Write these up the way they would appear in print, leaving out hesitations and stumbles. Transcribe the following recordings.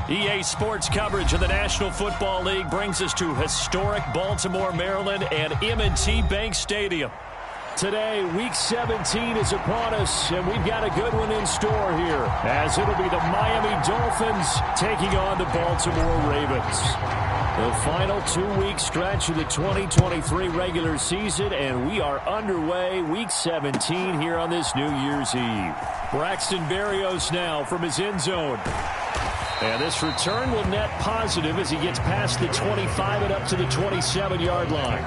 EA Sports coverage of the National Football League brings us to historic Baltimore, Maryland, and M&T Bank Stadium. Today, Week 17 is upon us, and we've got a good one in store here, as it'll be the Miami Dolphins taking on the Baltimore Ravens. The final 2-week stretch of the 2023 regular season, and we are underway, Week 17 here on this New Year's Eve. Braxton Berrios now from his end zone. And this return will net positive as he gets past the 25 and up to the 27-yard line.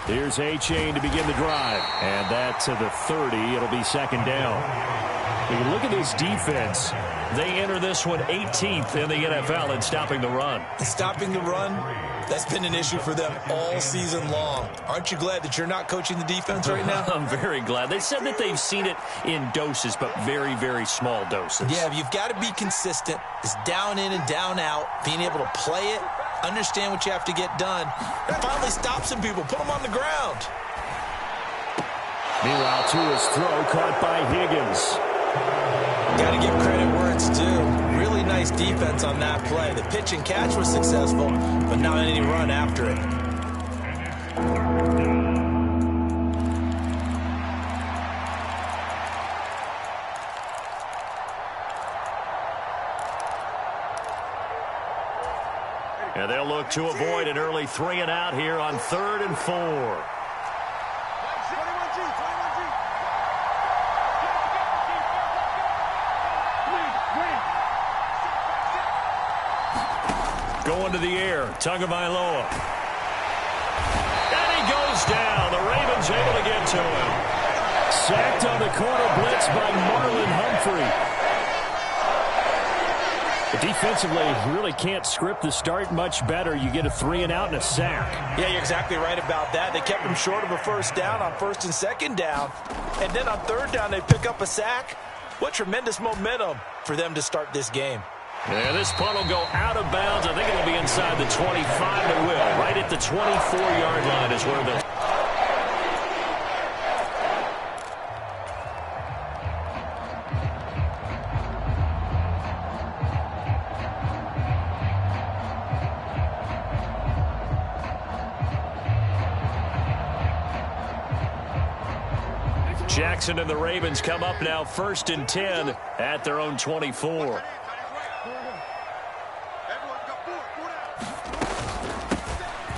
Here's A-Chain to begin the drive. And that to the 30. It'll be second down. When you look at this defense, they enter this one 18th in the NFL in stopping the run. Stopping the run, that's been an issue for them all season long. Aren't you glad that you're not coaching the defense right now? I'm very glad. They said that they've seen it in doses, but very, very small doses. Yeah, you've got to be consistent. It's down in and down out, being able to play it, understand what you have to get done, and finally stop some people, put them on the ground. Meanwhile, Tua's throw caught by Higgins. Got to give credit where it's due. Really nice defense on that play. The pitch and catch was successful, but not any run after it. And they'll look to avoid an early 3 and out here on 3rd and 4. Going to the air, Tagovailoa. And he goes down. The Ravens able to get to him. Sacked on the corner blitz by Marlon Humphrey. Defensively, you really can't script the start much better. You get a 3 and out and a sack. Yeah, you're exactly right about that. They kept him short of a first down on 1st and 2nd down. And then on 3rd down, they pick up a sack. What tremendous momentum for them to start this game. And this punt will go out of bounds. I think it'll be inside the 25. It will. Right at the 24-yard line is where they'll... Jackson and the Ravens come up now 1st and 10 at their own 24.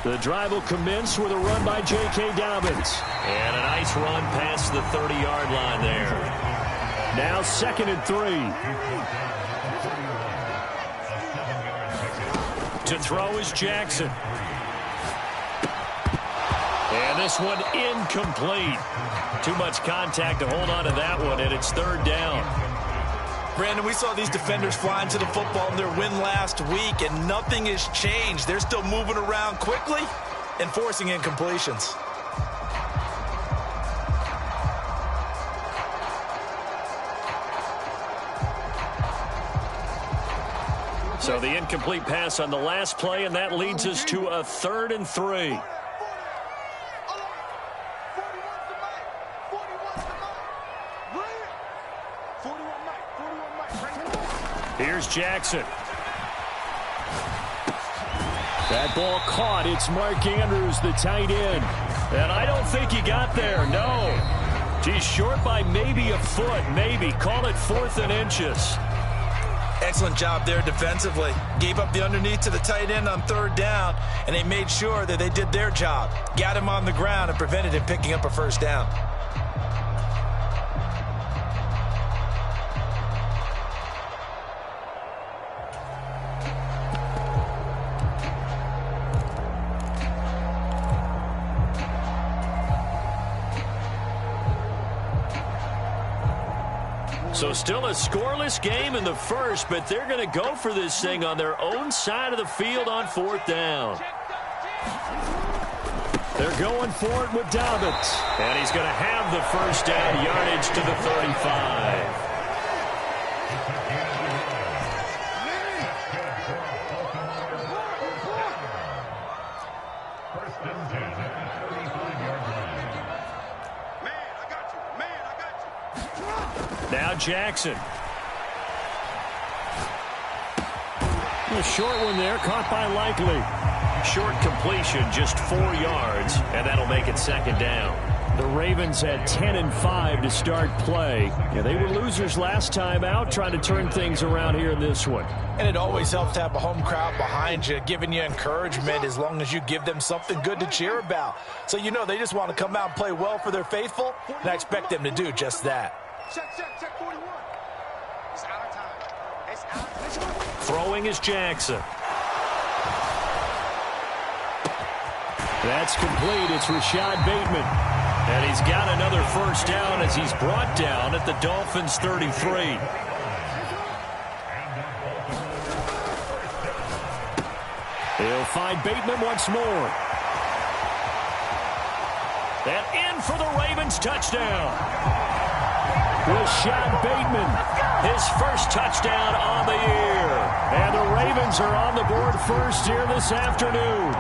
The drive will commence with a run by J.K. Dobbins. And a nice run past the 30-yard line there. Now 2nd and 3. To throw is Jackson. And this one incomplete. Too much contact to hold on to that one, and it's 3rd down. Brandon, we saw these defenders flying to the football in their win last week, and nothing has changed. They're still moving around quickly and forcing incompletions. So the incomplete pass on the last play, and that leads us to a 3rd and 3. Here's Jackson. That ball caught. It's Mark Andrews, the tight end. And I don't think he got there, no. He's short by maybe a foot, maybe. Call it 4th and inches. Excellent job there defensively. Gave up the underneath to the tight end on 3rd down, and they made sure that they did their job. Got him on the ground and prevented him picking up a 1st down. So still a scoreless game in the first, but they're going to go for this thing on their own side of the field on 4th down. They're going for it with Dobbins. And he's going to have the first down, yardage to the 35. Now Jackson. A short one there, caught by Likely. Short completion, just 4 yards, and that'll make it 2nd down. The Ravens had 10-5 to start play. Yeah, they were losers last time out, trying to turn things around here in this one. And it always helps to have a home crowd behind you, giving you encouragement as long as you give them something good to cheer about. So you know they just want to come out and play well for their faithful, and I expect them to do just that. Check 41. It's our time. It's our time. Throwing is Jackson. That's complete. It's Rashad Bateman. And he's got another first down as he's brought down at the Dolphins' 33. He'll find Bateman once more. And in for the Ravens touchdown. Rashad Bateman, his first touchdown on the year. And the Ravens are on the board first here this afternoon.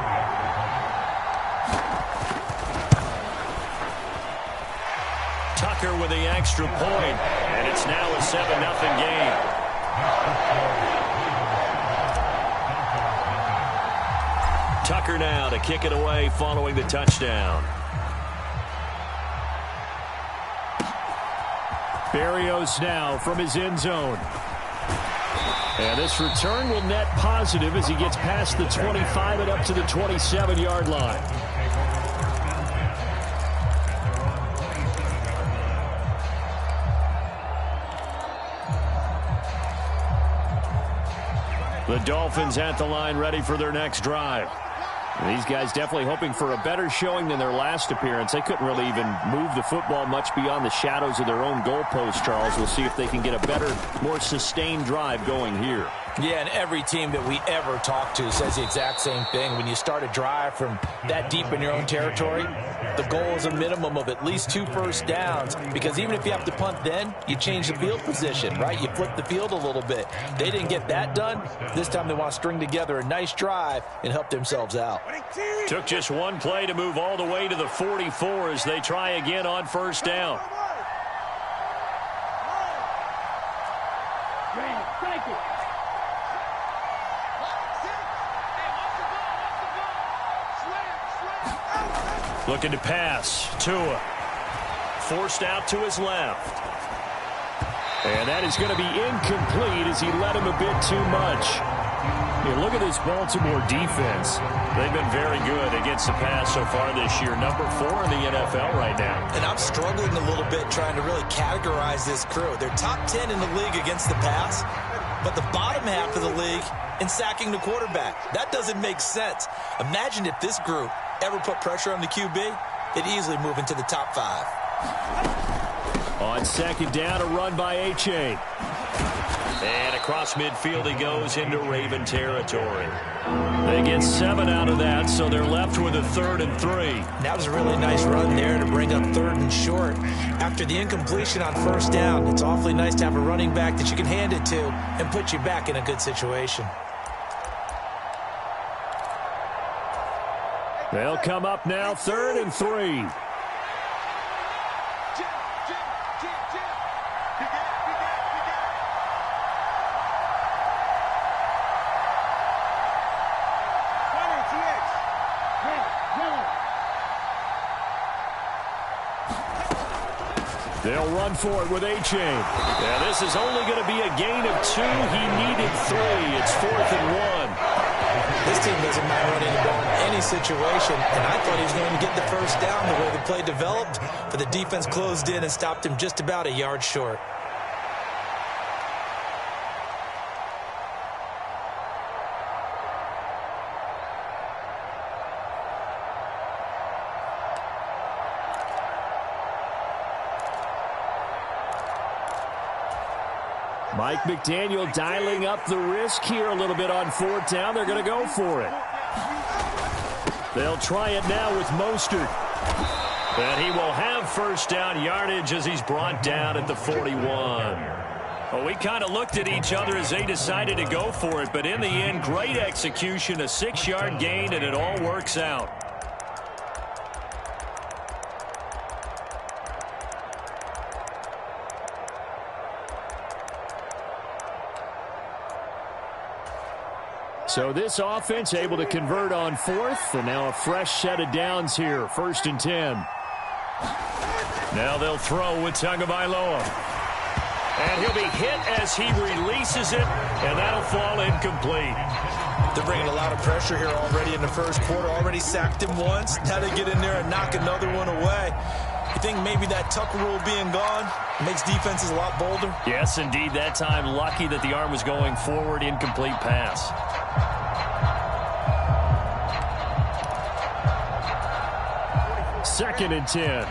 Tucker with the extra point, and it's now a 7-0 game. Tucker now to kick it away following the touchdown. Berrios now from his end zone. And this return will net positive as he gets past the 25 and up to the 27-yard line. The Dolphins at the line ready for their next drive. And these guys definitely hoping for a better showing than their last appearance. They couldn't really even move the football much beyond the shadows of their own goalpost, Charles. We'll see if they can get a better, more sustained drive going here. Yeah, and every team that we ever talk to says the exact same thing. When you start a drive from that deep in your own territory, the goal is a minimum of at least 2 first downs, because even if you have to punt then, you change the field position, right? You flip the field a little bit. They didn't get that done. This time they want to string together a nice drive and help themselves out. Took just one play to move all the way to the 44 as they try again on first down. Looking to pass. Tua. Forced out to his left. And that is going to be incomplete as he led him a bit too much. Hey, look at this Baltimore defense. They've been very good against the pass so far this year. Number 4 in the NFL right now. And I'm struggling a little bit trying to really categorize this crew. They're top 10 in the league against the pass, but the bottom half of the league in sacking the quarterback. That doesn't make sense. Imagine if this group ever put pressure on the QB, they'd easily move into the top 5. On second down, a run by H.A. And across midfield he goes into Raven territory. They get 7 out of that, so they're left with a 3rd and 3. That was a really nice run there to bring up 3rd and short. After the incompletion on first down, it's awfully nice to have a running back that you can hand it to and put you back in a good situation. They'll come up now, 3rd and 3. They'll run for it with H.A. Yeah, this is only going to be a gain of 2. He needed 3. It's 4th and 1. This team doesn't mind running the ball in any situation, and I thought he was going to get the first down the way the play developed, but the defense closed in and stopped him just about a yard short. Mike McDaniel dialing up the risk here a little bit on fourth down. They're going to go for it. They'll try it now with Mostert. And he will have first down yardage as he's brought down at the 41. Well, we kind of looked at each other as they decided to go for it, but in the end, great execution, a 6-yard gain, and it all works out. So this offense able to convert on fourth, and now a fresh set of downs here, 1st and 10. Now they'll throw with Tagovailoa. And he'll be hit as he releases it, and that'll fall incomplete. They're bringing a lot of pressure here already in the first quarter. Already sacked him once. Now they get in there and knock another one away. You think maybe that Tucker rule being gone makes defenses a lot bolder? Yes, indeed. That time, lucky that the arm was going forward, incomplete pass. Second and 10.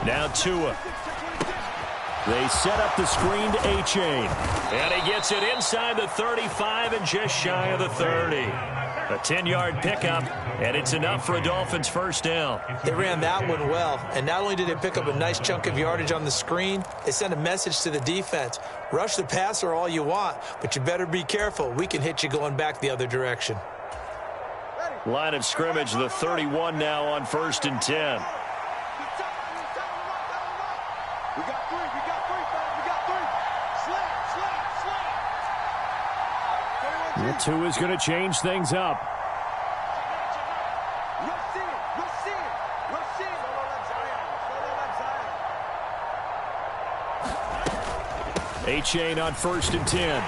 Now Tua. They set up the screen to A-Chain. And he gets it inside the 35 and just shy of the 30. A 10-yard pickup, and it's enough for a Dolphins first down. They ran that one well, and not only did they pick up a nice chunk of yardage on the screen, they sent a message to the defense. Rush the passer all you want, but you better be careful. We can hit you going back the other direction. Line of scrimmage, the 31 now on 1st and 10. We got three, fellas. We got three. Slap. The 2 is going to change things up. Rush in. A-Chain on 1st and 10.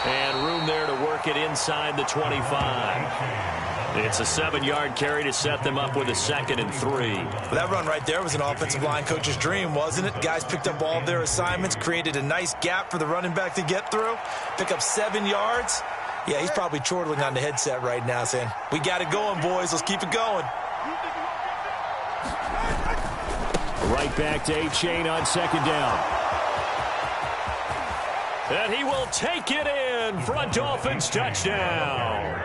And room there to work it inside the 25. It's a 7-yard carry to set them up with a 2nd and 3. Well, that run right there was an offensive line coach's dream, wasn't it? Guys picked up all of their assignments, created a nice gap for the running back to get through, pick up 7 yards. Yeah, he's probably chortling on the headset right now saying, we got it going, boys. Let's keep it going. Right back to A-Chain on 2nd down. And he will take it in for a Dolphins touchdown.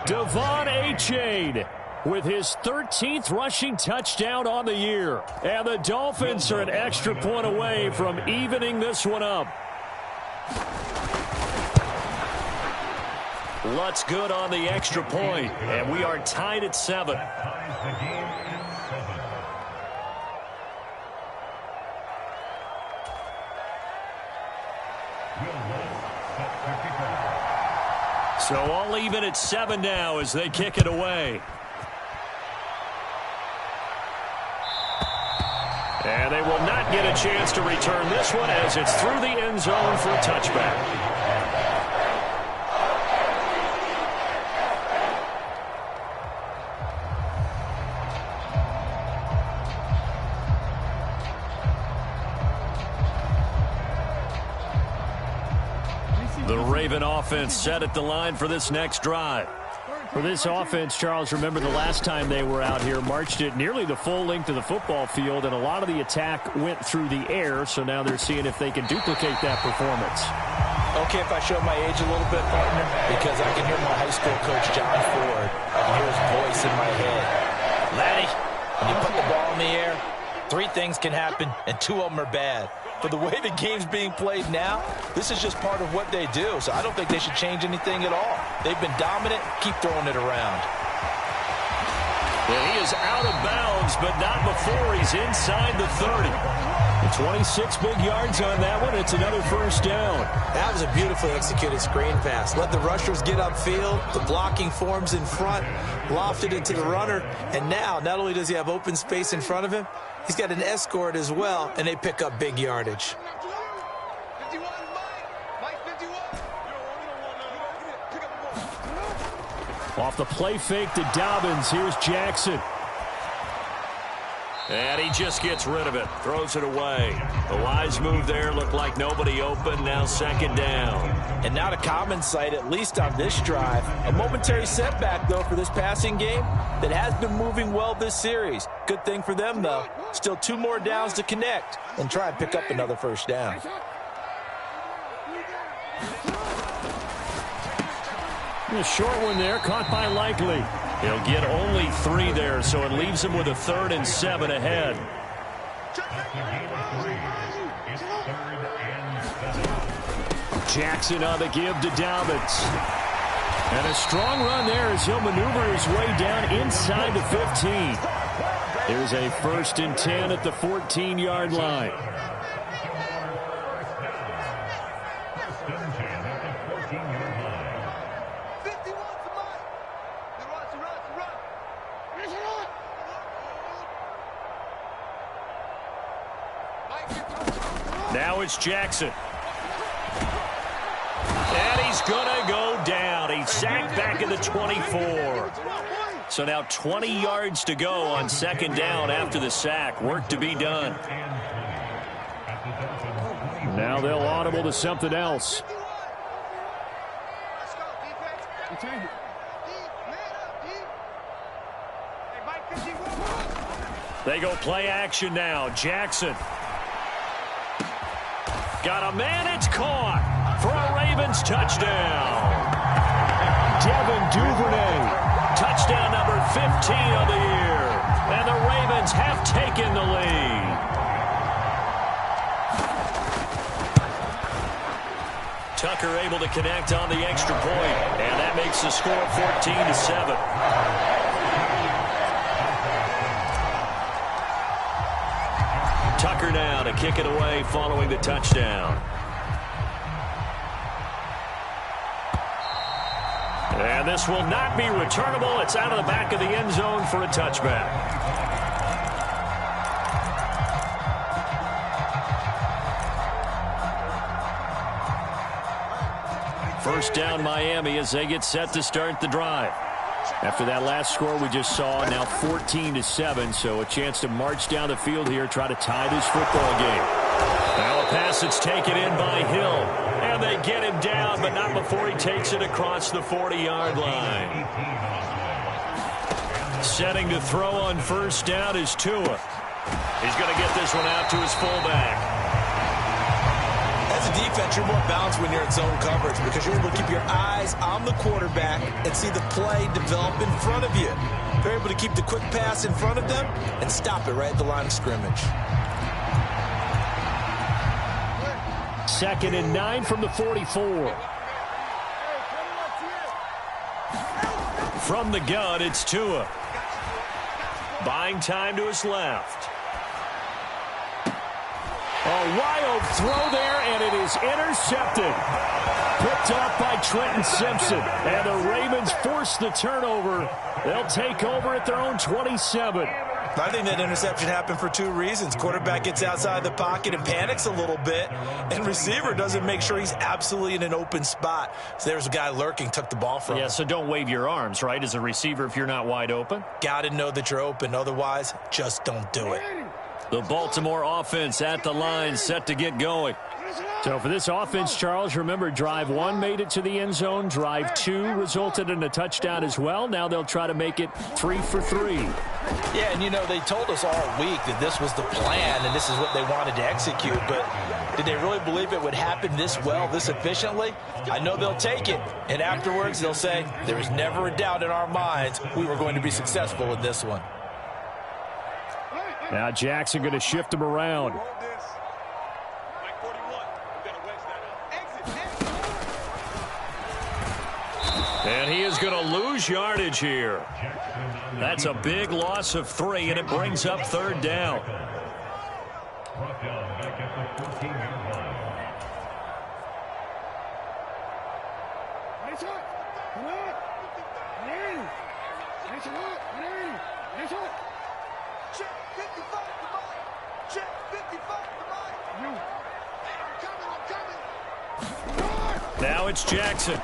Devon A-Chain with his 13th rushing touchdown on the year. And the Dolphins are an extra point away from evening this one up. Lutz good on the extra point, and we are tied at 7. So all even at 7 now as they kick it away. And they will not get a chance to return this one as it's through the end zone for a touchback. The Raven offense set at the line for this next drive. For this offense, Charles, remember the last time they were out here, marched it nearly the full length of the football field, and a lot of the attack went through the air, so now they're seeing if they can duplicate that performance. Okay, if I show my age a little bit, partner, because I can hear my high school coach, John Ford. I can hear his voice in my head. Laddie, when you put the ball in the air, 3 things can happen, and 2 of them are bad. But the way the game's being played now, this is just part of what they do. So I don't think they should change anything at all. They've been dominant. Keep throwing it around. And he is out of bounds, but not before he's inside the 30. 26 big yards on that one. It's another first down. That was a beautifully executed screen pass. Let the rushers get upfield. The blocking forms in front. Lofted it to the runner. And now, not only does he have open space in front of him, he's got an escort as well, and they pick up big yardage. 51, Mike 51. Off the play fake to Dobbins. Here's Jackson. And he just gets rid of it, throws it away. The wise move there, looked like nobody open, now second down. And not a common sight, at least on this drive. A momentary setback, though, for this passing game that has been moving well this series. Good thing for them, though. Still 2 more downs to connect and try and pick up another first down. A short one there, caught by Likely. He'll get only 3 there, so it leaves him with a 3rd and 7 ahead. Jackson on the give to Dobbins. And a strong run there as he'll maneuver his way down inside the 15. There's a 1st and 10 at the 14-yard line. Now it's Jackson. And he's going to go down. He's sacked back at the 24. So now 20 yards to go on second down after the sack. Work to be done. Now they'll audible to something else. They go play action now. Jackson. Got a man, it's caught for a Ravens touchdown. Devin Duvernay, touchdown number 15 of the year. And the Ravens have taken the lead. Tucker able to connect on the extra point, and that makes the score 14-7. Tucker now to kick it away following the touchdown. And this will not be returnable. It's out of the back of the end zone for a touchback. First down Miami as they get set to start the drive. After that last score we just saw, now 14-7, so a chance to march down the field here, try to tie this football game. Now a pass that's taken in by Hill, and they get him down, but not before he takes it across the 40-yard line. Setting to throw on first down is Tua. He's going to get this one out to his fullback. As a defense, you're more balanced when you're in zone coverage because you're able to keep your eyes on the quarterback and see the play develop in front of you. You're able to keep the quick pass in front of them and stop it right at the line of scrimmage. 2nd and 9 from the 44. From the gun, it's Tua. Buying time to his left. A wild throw there, and it is intercepted. Picked off by Trenton Simpson. And the Ravens force the turnover. They'll take over at their own 27. I think that interception happened for 2 reasons. Quarterback gets outside the pocket and panics a little bit, and receiver doesn't make sure he's absolutely in an open spot. So there's a guy lurking, took the ball from him. Yeah, so don't wave your arms, right, as a receiver if you're not wide open. Got to know that you're open. Otherwise, just don't do it. The Baltimore offense at the line, set to get going. So for this offense, Charles, remember, drive 1 made it to the end zone. Drive 2 resulted in a touchdown as well. Now they'll try to make it 3 for 3. Yeah, and, you know, they told us all week that this was the plan and this is what they wanted to execute. But did they really believe it would happen this well, this efficiently? I know they'll take it. And afterwards, they'll say, there was never a doubt in our minds we were going to be successful in this one. Now Jackson going to shift him around. And he is going to lose yardage here. That's a big loss of 3, and it brings up 3rd down. Now it's Jackson.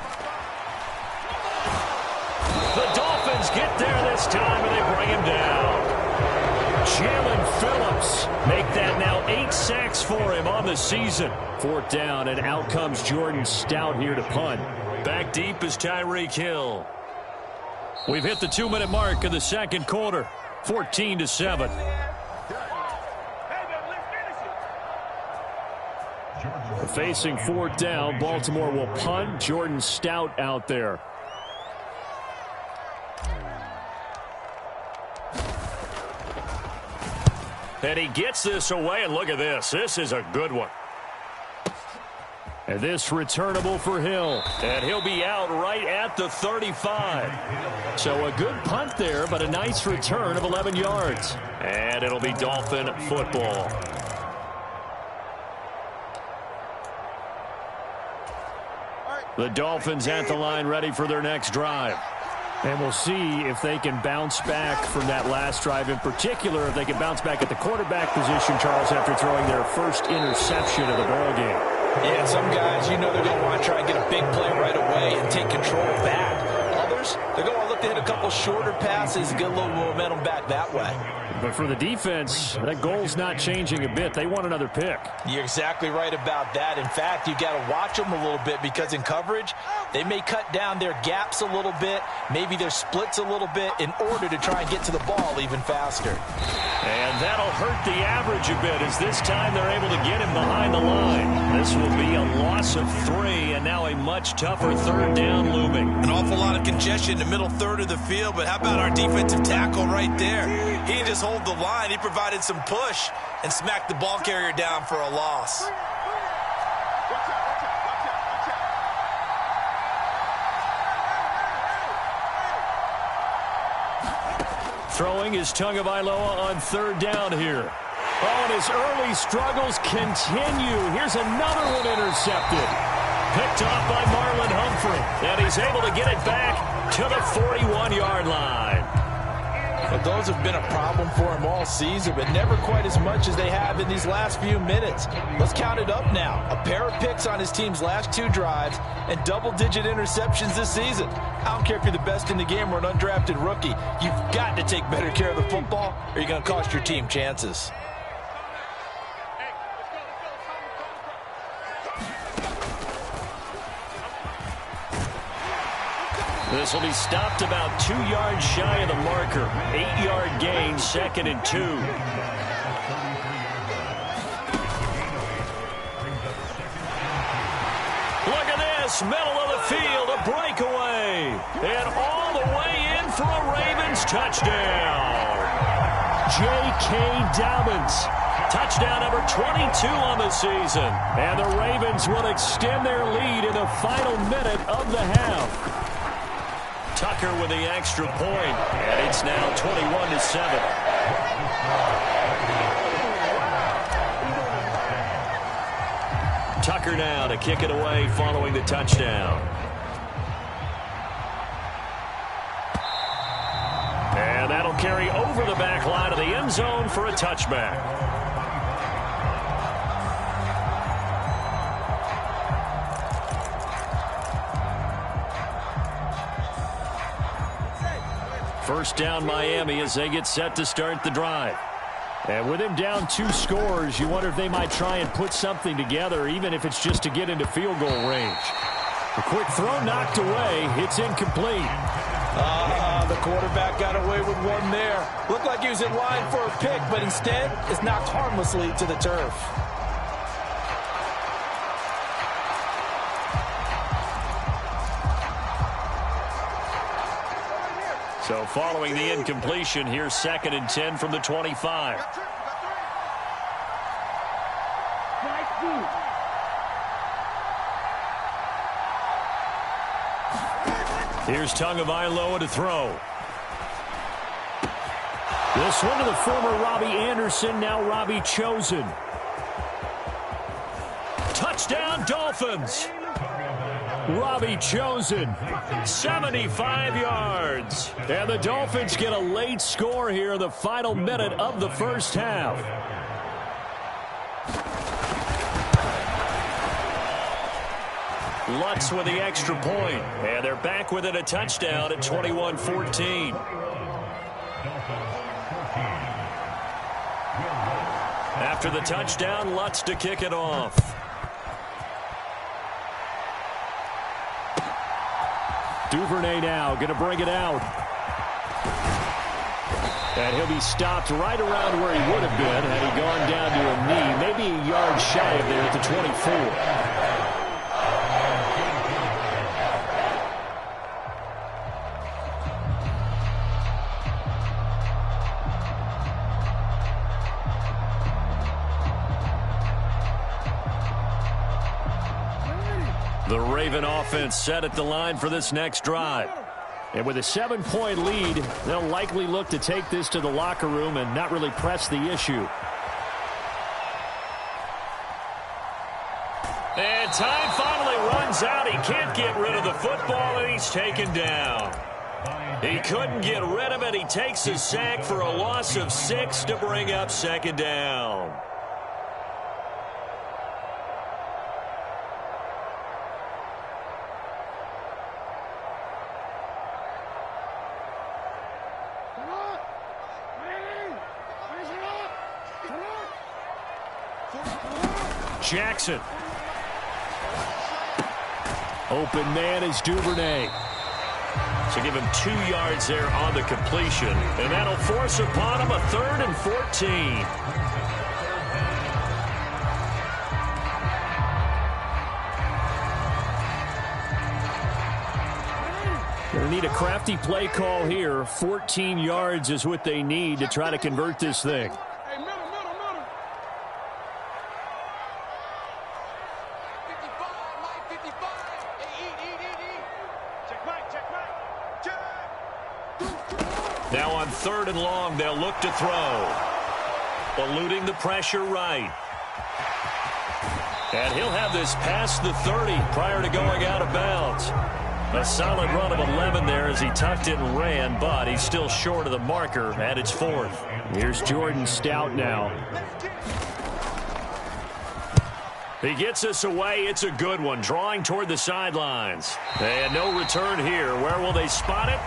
The Dolphins get there this time, and they bring him down. Jalen Phillips. Make that now 8 sacks for him on the season. 4th down, and out comes Jordan Stout here to punt. Back deep is Tyreek Hill. We've hit the 2-minute mark of the second quarter. 14-7. Facing 4th down, Baltimore will punt. Jordan Stout out there. And he gets this away, and look at this. This is a good one. And this returnable for Hill. And he'll be out right at the 35. So a good punt there, but a nice return of 11 yards. And it'll be Dolphin football. The Dolphins at the line, ready for their next drive. And we'll see if they can bounce back from that last drive. In particular, if they can bounce back at the quarterback position, Charles, after throwing their first interception of the ball game. Yeah, some guys, you know they're going to want to try and get a big play right away and take control back. Others, they're going to look to hit a couple shorter passes and get a little momentum back that way. But for the defense, that goal's not changing a bit. They want another pick. You're exactly right about that. In fact, you've got to watch them a little bit because in coverage, they may cut down their gaps a little bit, maybe their splits a little bit in order to try and get to the ball even faster. And that'll hurt the average a bit as this time they're able to get him behind the line. This will be a loss of 3 and now a much tougher 3rd down looming. An awful lot of congestion in the middle third of the field, but how about our defensive tackle right there? He didn't just hold the line, he provided some push and smacked the ball carrier down for a loss. Throwing is Tagovailoa on 3rd down here. Oh, and his early struggles continue. Here's another one intercepted. Picked off by Marlon Humphrey. And he's able to get it back to the 41-yard line. But those have been a problem for him all season, but never quite as much as they have in these last few minutes. Let's count it up now. A pair of picks on his team's last 2 drives and double-digit interceptions this season. I don't care if you're the best in the game or an undrafted rookie. You've got to take better care of the football or you're going to cost your team chances. This will be stopped about 2 yards shy of the marker. 8-yard gain, 2nd and 2. Look at this, middle of the field, a breakaway. And all the way in for a Ravens touchdown. J.K. Dobbins. Touchdown number 22 on the season. And the Ravens will extend their lead in the final minute of the half. Tucker with the extra point, and it's now 21-7. Tucker now to kick it away following the touchdown. And that'll carry over the back line of the end zone for a touchback. First down Miami as they get set to start the drive. And with him down 2 scores, you wonder if they might try and put something together, even if it's just to get into field goal range. A quick throw knocked away. It's incomplete. The quarterback got away with one there. Looked like he was in line for a pick, but instead it's knocked harmlessly to the turf. So following the incompletion, here's 2nd and 10 from the 25. Here's Tagovailoa to throw. This one to the former Robbie Anderson, now Robbie Chosen. Touchdown Dolphins. Robbie Chosen, 75 yards. And the Dolphins get a late score here in the final minute of the first half. Lutz with the extra point. And they're back within a touchdown at 21-14. After the touchdown, Lutz to kick it off. Duvernay now going to bring it out. And he'll be stopped right around where he would have been had he gone down to a knee, maybe a yard shy of there at the 24. The Raven offense set at the line for this next drive. And with a 7-point lead, they'll likely look to take this to the locker room and not really press the issue. And time finally runs out. He can't get rid of the football, and he's taken down. He couldn't get rid of it. He takes a sack for a loss of 6 to bring up second down. Jackson. Open man is Duvernay. So give him 2 yards there on the completion. And that'll force upon him a 3rd and 14. Gonna need a crafty play call here. 14 yards is what they need to try to convert this thing. Now on 3rd and long, they'll look to throw. Eluding the pressure right. And he'll have this past the 30 prior to going out of bounds. A solid run of 11 there as he tucked it and ran, but he's still short of the marker at its 4th. Here's Jordan Stout now. He gets us away. It's a good one, drawing toward the sidelines. And no return here. Where will they spot it?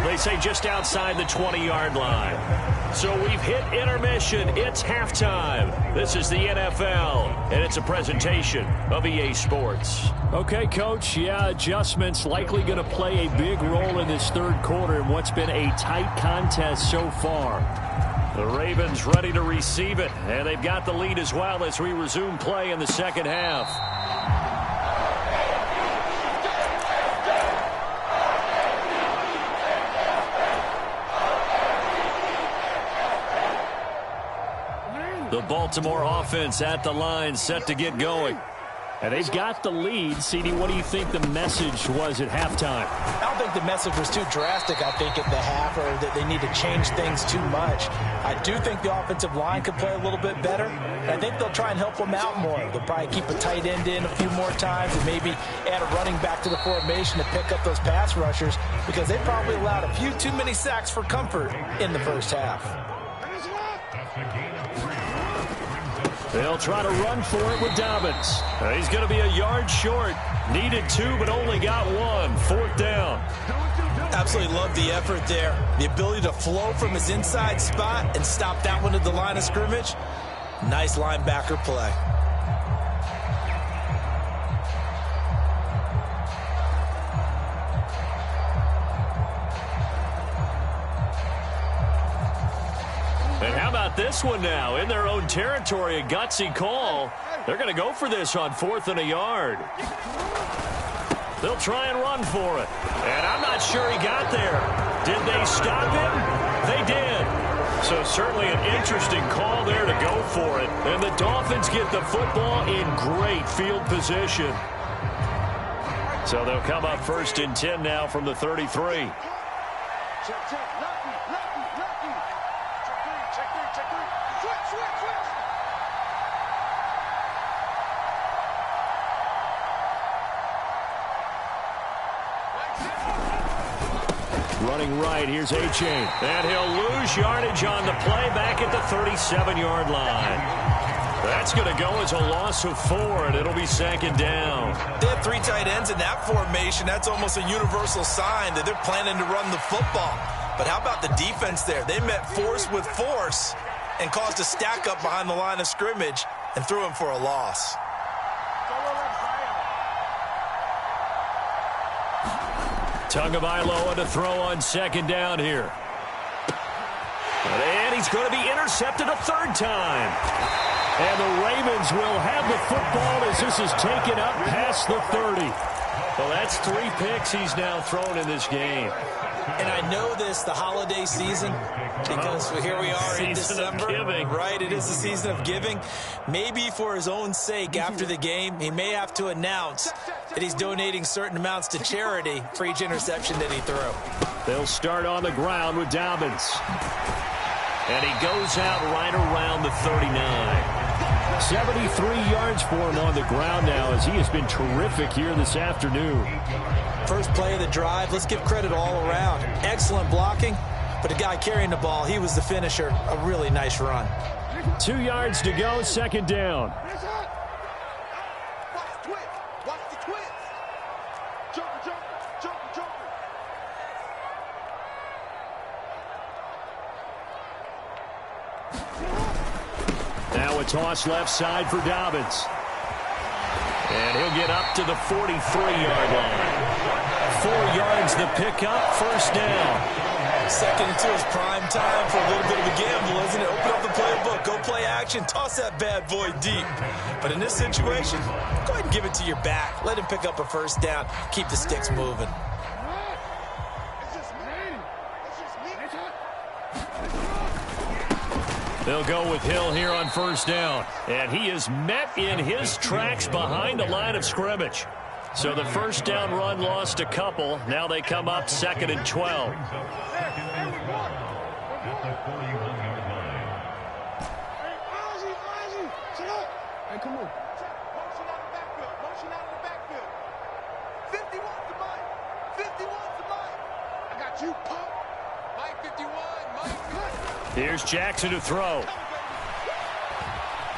They say just outside the 20-yard line. So we've hit intermission. It's halftime. This is the NFL, and it's a presentation of EA Sports. Okay, Coach, yeah, adjustments likely going to play a big role in this 3rd quarter in what's been a tight contest so far. The Ravens ready to receive it, and they've got the lead as well as we resume play in the second half. The Baltimore offense at the line, set to get going. And they've got the lead. CD, what do you think the message was at halftime? I don't think the message was too drastic, I think, at the half, or that they need to change things too much. I do think the offensive line could play a little bit better. And I think they'll try and help them out more. They'll probably keep a tight end in a few more times and maybe add a running back to the formation to pick up those pass rushers, because they probably allowed a few too many sacks for comfort in the first half. They'll try to run for it with Dobbins. He's going to be a yard short. Needed 2, but only got 1. 4th down. Absolutely love the effort there. The ability to flow from his inside spot and stop that one at the line of scrimmage. Nice linebacker play. And how about this one now? In their own territory, a gutsy call. They're going to go for this on 4th and a yard. They'll try and run for it. And I'm not sure he got there. Did they stop him? They did. So certainly an interesting call there to go for it. And the Dolphins get the football in great field position. So they'll come up 1st and 10 now from the 33. Running right, here's A-Chain. And he'll lose yardage on the play back at the 37-yard line. That's going to go as a loss of 4, and it'll be 2nd down. They have 3 tight ends in that formation. That's almost a universal sign that they're planning to run the football. But how about the defense there? They met force with force, and caused a stack up behind the line of scrimmage and threw him for a loss. Tagovailoa to throw on second down here. And he's going to be intercepted a third time. And the Ravens will have the football as this is taken up past the 30. Well, that's 3 picks he's now thrown in this game. And I know this, the holiday season, because here we are in December. Right, it is the season of giving. Maybe for his own sake, after the game, he may have to announce that he's donating certain amounts to charity for each interception that he threw. They'll start on the ground with Dobbins. And he goes out right around the 39. 73 yards for him on the ground now as he has been terrific here this afternoon. First play of the drive, let's give credit all around. Excellent blocking, but the guy carrying the ball, he was the finisher. A really nice run. 2 yards to go, second down. Now a toss left side for Dobbins. And he'll get up to the 43-yard line. 4 yards the pickup, first down. Second and 2 is prime time for a little bit of a gamble, isn't it? Open up the playbook, go play action, toss that bad boy deep. But in this situation, go ahead and give it to your back. Let him pick up a first down, keep the sticks moving. They'll go with Hill here on first down. And he is met in his tracks behind the line of scrimmage. So the first down run lost a couple. Now they come up second and 12. Here's Jackson to throw.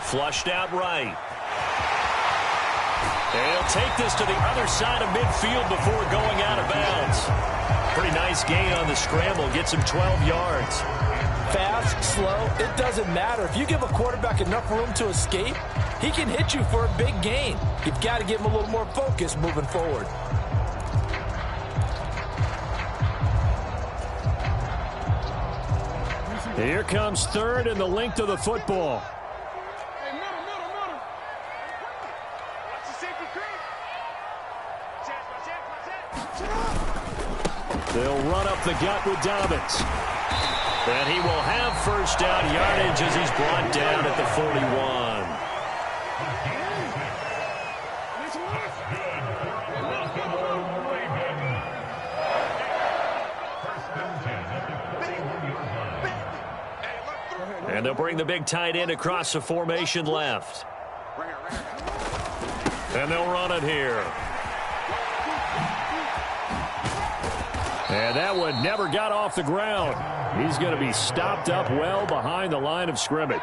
Flushed out right. And he'll take this to the other side of midfield before going out of bounds. Pretty nice gain on the scramble. Gets him 12 yards. Fast, slow, it doesn't matter. If you give a quarterback enough room to escape, he can hit you for a big gain. You've got to give him a little more focus moving forward. Here comes third and the length of the football. They'll run up the gut with Dobbins. And he will have first down yardage as he's brought down at the 41. And they'll bring the big tight end across the formation left. And they'll run it here. And that one never got off the ground. He's going to be stopped up well behind the line of scrimmage.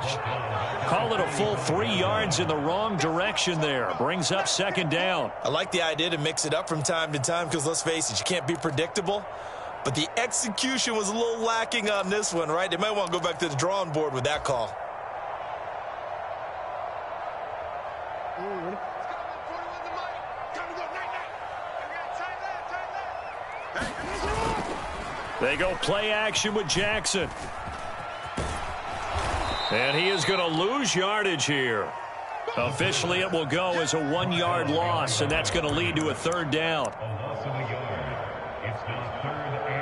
Call it a full 3 yards in the wrong direction there. Brings up second down. I like the idea to mix it up from time to time because, let's face it, you can't be predictable. But the execution was a little lacking on this one, right? They might want to go back to the drawing board with that call. They go play action with Jackson. And he is going to lose yardage here. Officially, it will go as a 1-yard loss, and that's going to lead to a third down. It's now 3rd and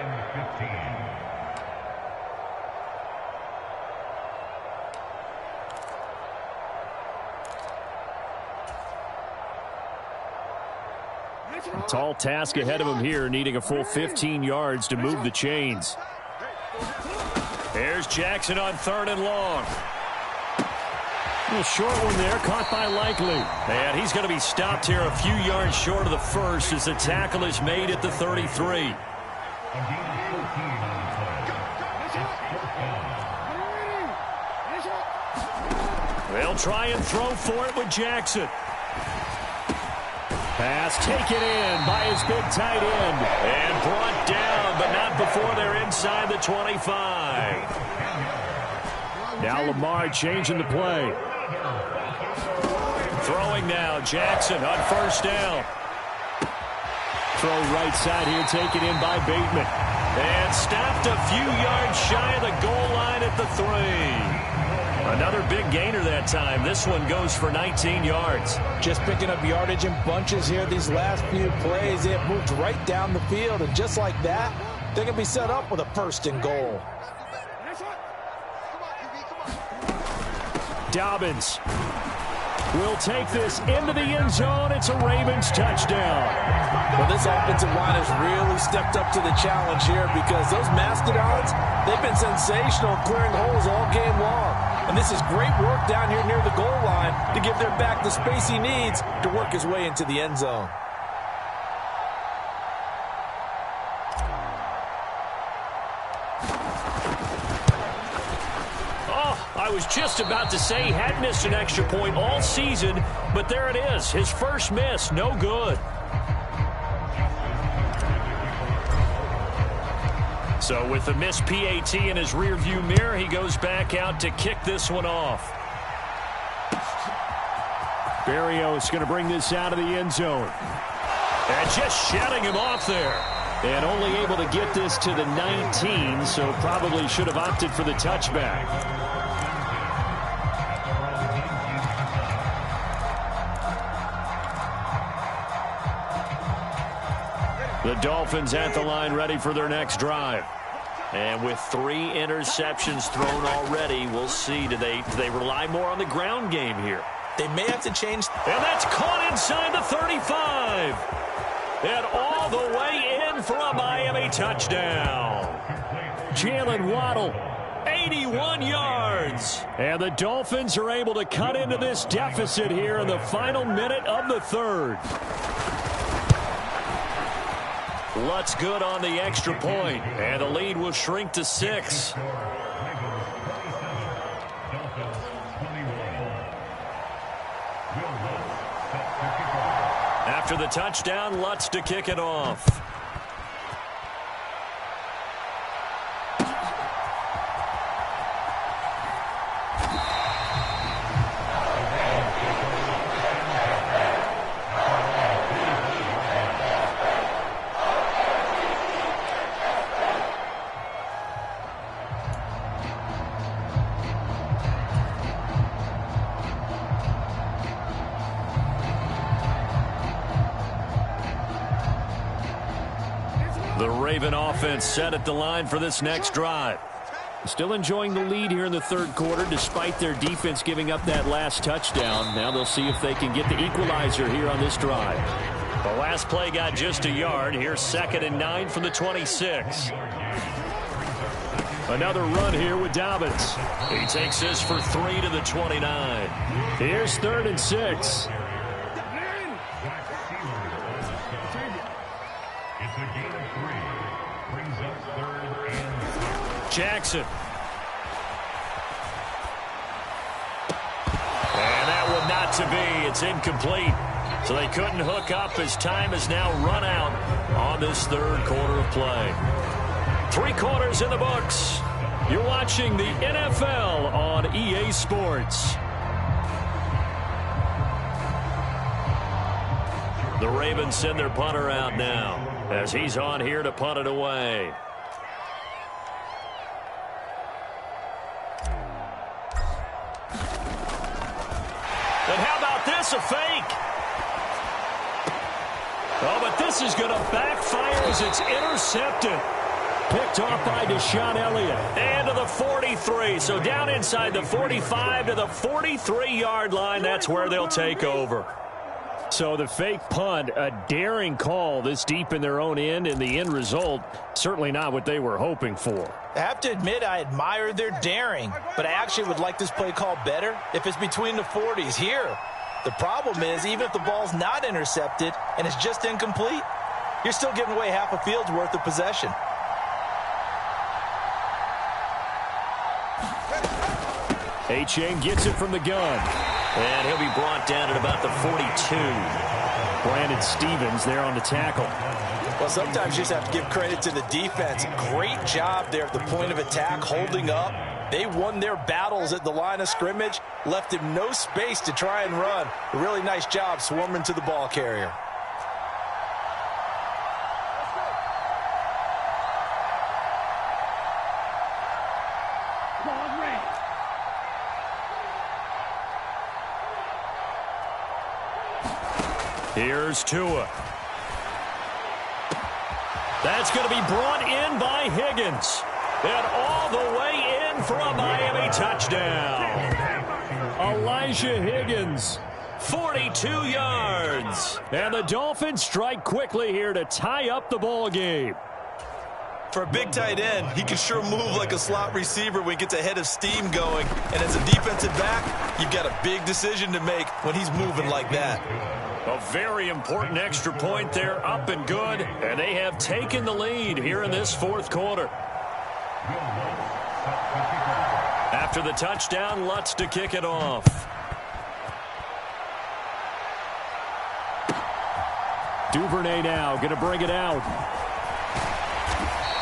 15. Tall task ahead of him here, needing a full 15 yards to move the chains. There's Jackson on 3rd and long. A little short one there, caught by Likely. And he's going to be stopped here a few yards short of the first as the tackle is made at the 33. They'll try and throw for it with Jackson. Pass taken in by his big tight end. And brought down, but not before they're inside the 25. Now Lamar changing the play. Throwing now, Jackson on first down. Throw right side here, taken in by Bateman. And stopped a few yards shy of the goal line at the 3. Another big gainer that time. This one goes for 19 yards. Just picking up yardage in bunches here these last few plays. They have moved right down the field, and just like that, they can be set up with a first and goal. Dobbins will take this into the end zone. It's a Ravens touchdown. Well, this offensive line has really stepped up to the challenge here because those Mastodons, they've been sensational clearing holes all game long. And this is great work down here near the goal line to give their back the space he needs to work his way into the end zone. I was just about to say he had missed an extra point all season, but there it is. His first miss, no good. So with the missed PAT in his rearview mirror, he goes back out to kick this one off. Berrios going to bring this out of the end zone. And just shutting him off there. And only able to get this to the 19, so probably should have opted for the touchback. The Dolphins at the line ready for their next drive. And with 3 interceptions thrown already, we'll see. Do they rely more on the ground game here? They may have to change. And that's caught inside the 35. And all the way in for a Miami touchdown. Jalen Waddle, 81 yards. And the Dolphins are able to cut into this deficit here in the final minute of the 3rd. Lutz good on the extra point, and the lead will shrink to 6. After the touchdown, Lutz to kick it off. The Raven offense set at the line for this next drive. Still enjoying the lead here in the 3rd quarter despite their defense giving up that last touchdown. Now they'll see if they can get the equalizer here on this drive. The last play got just a yard. Here's 2nd and 9 from the 26. Another run here with Dobbins. He takes this for 3 to the 29. Here's 3rd and 6. Jackson. And that one not to be. It's incomplete. So they couldn't hook up as time has now run out on this 3rd quarter of play. 3 quarters in the books. You're watching the NFL on EA Sports. The Ravens send their punter out now as he's on here to punt it away. And how about this, a fake? Oh, but this is going to backfire as it's intercepted. Picked off by Deshaun Elliott. And to the 43. So down inside the 45 to the 43-yard line. That's where they'll take over. So the fake punt, a daring call this deep in their own end, and the end result, certainly not what they were hoping for. I have to admit I admire their daring, but I actually would like this play called better if it's between the 40s here. The problem is, even if the ball's not intercepted and it's just incomplete, you're still giving away half a field's worth of possession. A-Chain gets it from the gun. And he'll be brought down at about the 42. Brandon Stevens there on the tackle. Well, sometimes you just have to give credit to the defense. Great job there at the point of attack, holding up, They won their battles at the line of scrimmage, left him no space to try and run. A really nice job swarming to the ball carrier. Here's Tua. That's going to be brought in by Higgins. And all the way in for a Miami touchdown. Elijah Higgins, 42 yards. And the Dolphins strike quickly here to tie up the ball game. For a big tight end, he can sure move like a slot receiver when he gets a head of steam going. And as a defensive back, you've got a big decision to make when he's moving like that. A very important extra point there, up and good. And they have taken the lead here in this fourth quarter. After the touchdown, Lutz to kick it off. Duvernay now going to bring it out.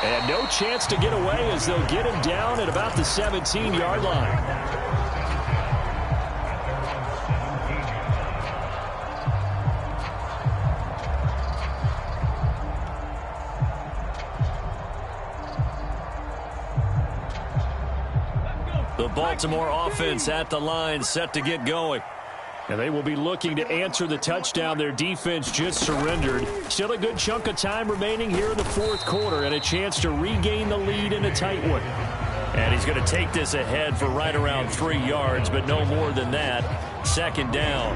And no chance to get away as they'll get him down at about the 17-yard line. The Baltimore offense at the line, set to get going. And they will be looking to answer the touchdown their defense just surrendered. Still a good chunk of time remaining here in the fourth quarter and a chance to regain the lead in a tight one. And he's going to take this ahead for right around 3 yards, but no more than that. Second down.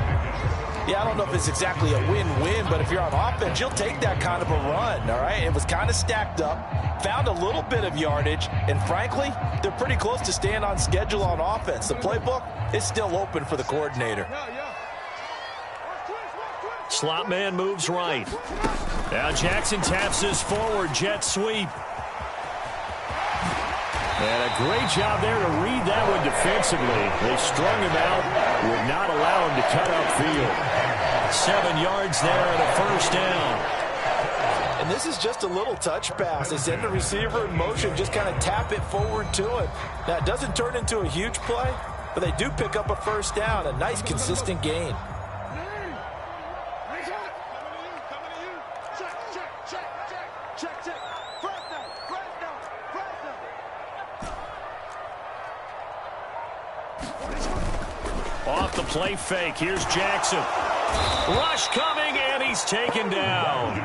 Yeah, I don't know if it's exactly a win-win, but if you're on offense, you'll take that kind of a run, all right? It was kind of stacked up, found a little bit of yardage, and frankly, they're pretty close to staying on schedule on offense. The playbook is still open for the coordinator. Slot man moves right. Now Jackson taps his forward jet sweep. And a great job there to read that one defensively. They strung him out, would not allow him to cut upfield. 7 yards there and a first down. And this is just a little touch pass. They send the receiver in motion, just kind of tap it forward to him. Now, it doesn't turn into a huge play, but they do pick up a first down, a nice, consistent gain. Off the play fake, here's Jackson. Rush coming, and he's taken down.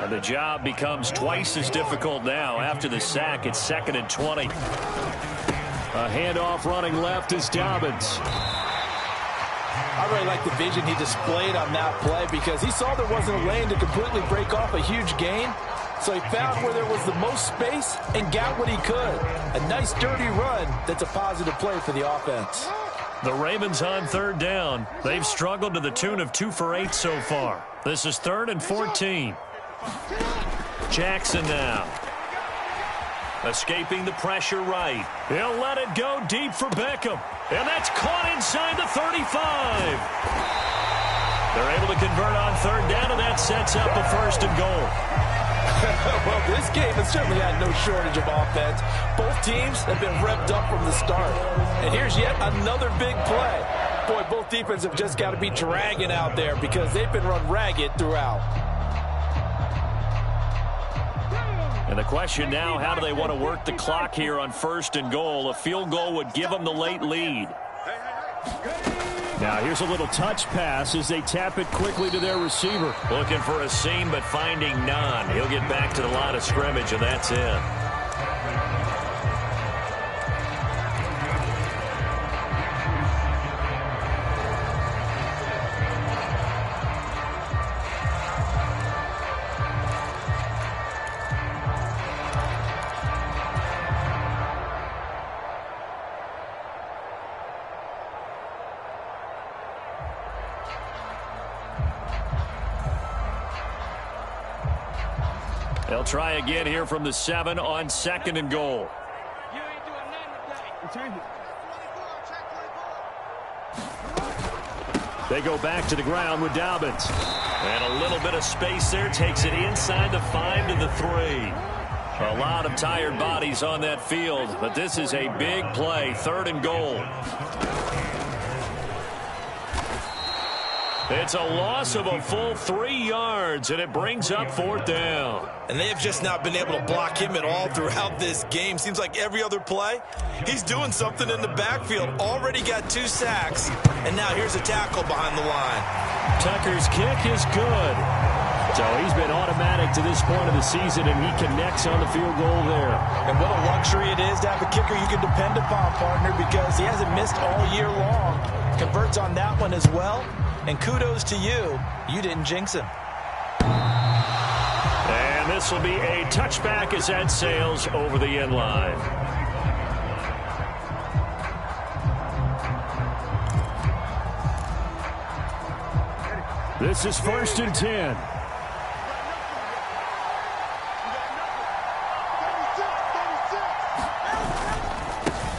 And the job becomes twice as difficult now. After the sack, it's 2nd and 20. A handoff running left is Dobbins. I really like the vision he displayed on that play because he saw there wasn't a lane to completely break off a huge gain. So he found where there was the most space and got what he could. A nice, dirty run that's a positive play for the offense. The Ravens on third down. They've struggled to the tune of 2 for 8 so far. This is 3rd and 14. Jackson now. Escaping the pressure right. He'll let it go deep for Beckham. And that's caught inside the 35. They're able to convert on third down, and that sets up a 1st and goal. Well, this game has certainly had no shortage of offense. Both teams have been revved up from the start. And here's yet another big play. Boy, both defenses have just got to be dragging out there because they've been run ragged throughout. And the question now, how do they want to work the clock here on 1st and goal? A field goal would give them the late lead. Now here's a little touch pass as they tap it quickly to their receiver. Looking for a seam, but finding none. He'll get back to the line of scrimmage, and that's it. They'll try again here from the 7 on 2nd and goal. They go back to the ground with Dobbins. And a little bit of space there takes it inside the 5 to the 3. A lot of tired bodies on that field, but this is a big play, 3rd and goal. It's a loss of a full 3 yards, and it brings up 4th down. And they have just not been able to block him at all throughout this game. Seems like every other play, he's doing something in the backfield. Already got 2 sacks, and now here's a tackle behind the line. Tucker's kick is good. So he's been automatic to this point of the season, and he connects on the field goal there. And what a luxury it is to have a kicker you can depend upon, partner, because he hasn't missed all year long. Converts on that one as well. And kudos to you. You didn't jinx him. And this will be a touchback as that sails over the end line. This is 1st and 10.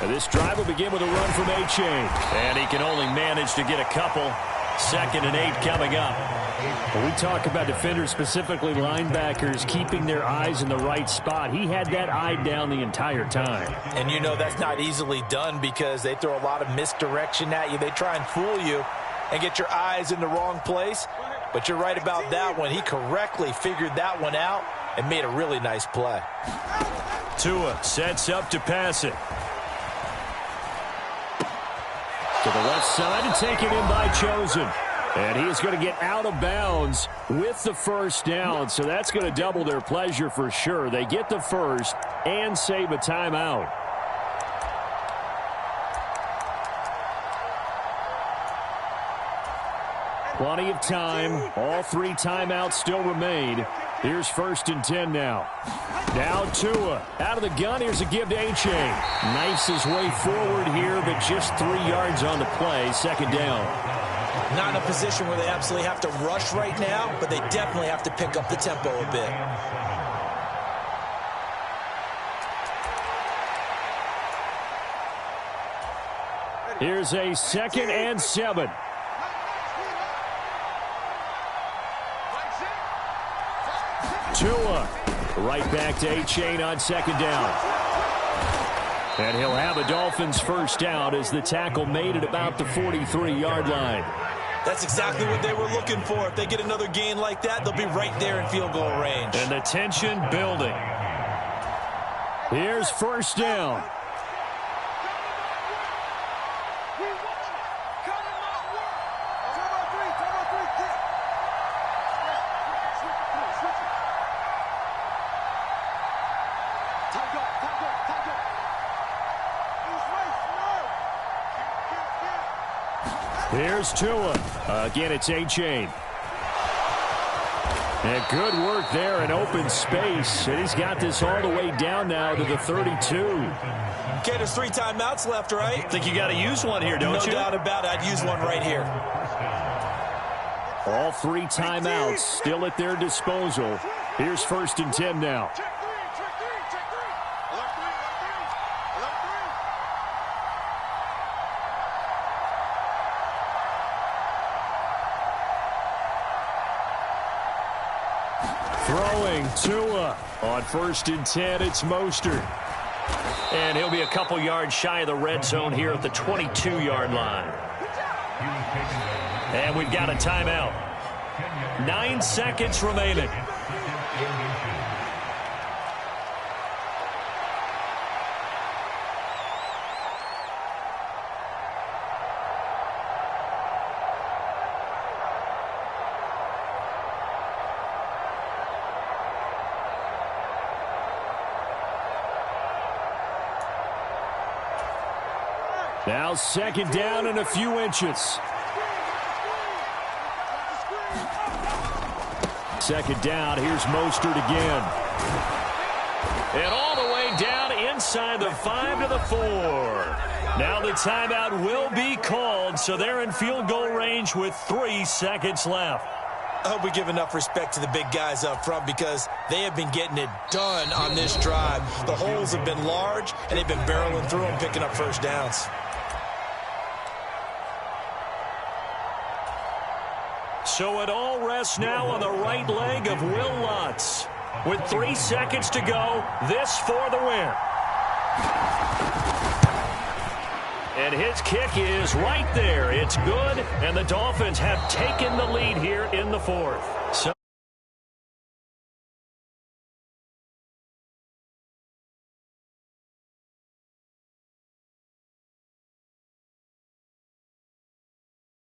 And this drive will begin with a run from A-Chain. And he can only manage to get a couple. 2nd and 8 coming up. When we talk about defenders, specifically linebackers, keeping their eyes in the right spot, he had that eye down the entire time. And you know that's not easily done because they throw a lot of misdirection at you. They try and fool you and get your eyes in the wrong place. But you're right about that one. He correctly figured that one out and made a really nice play. Tua sets up to pass it. To the left side and taken in by Chosen. And he is going to get out of bounds with the 1st down. So that's going to double their pleasure for sure. They get the 1st and save a timeout. Plenty of time. All 3 timeouts still remain. Here's 1st and 10 now. Now Tua out of the gun. Here's a give to A-Chain. Knifes his way forward here, but just 3 yards on the play. 2nd down. Not in a position where they absolutely have to rush right now, but they definitely have to pick up the tempo a bit. Here's a 2nd and 7. Tua right back to A-Chain on 2nd down. And he'll have a Dolphins 1st down as the tackle made at about the 43-yard line. That's exactly what they were looking for. If they get another gain like that, they'll be right there in field goal range. And the tension building. Here's 1st down. Here's Tua. Again, it's A-Chain. And good work there in open space. And he's got this all the way down now to the 32. Okay, there's 3 timeouts left, right? Think you got to use one here, don't you? No doubt about it. I'd use one right here. All 3 timeouts still at their disposal. Here's 1st and 10 now. Throwing Tua on 1st and 10. It's Mostert. And he'll be a couple yards shy of the red zone here at the 22-yard line. And we've got a timeout. 9 seconds remaining. Now 2nd down and a few inches. 2nd down. Here's Mostert again. And all the way down inside the 5 to the 4. Now the timeout will be called, so they're in field goal range with 3 seconds left. I hope we give enough respect to the big guys up front because they have been getting it done on this drive. The holes have been large, and they've been barreling through them, picking up 1st downs. So it all rests now on the right leg of Will Lutz. With 3 seconds to go, this for the win. And his kick is right there. It's good, and the Dolphins have taken the lead here in the fourth. So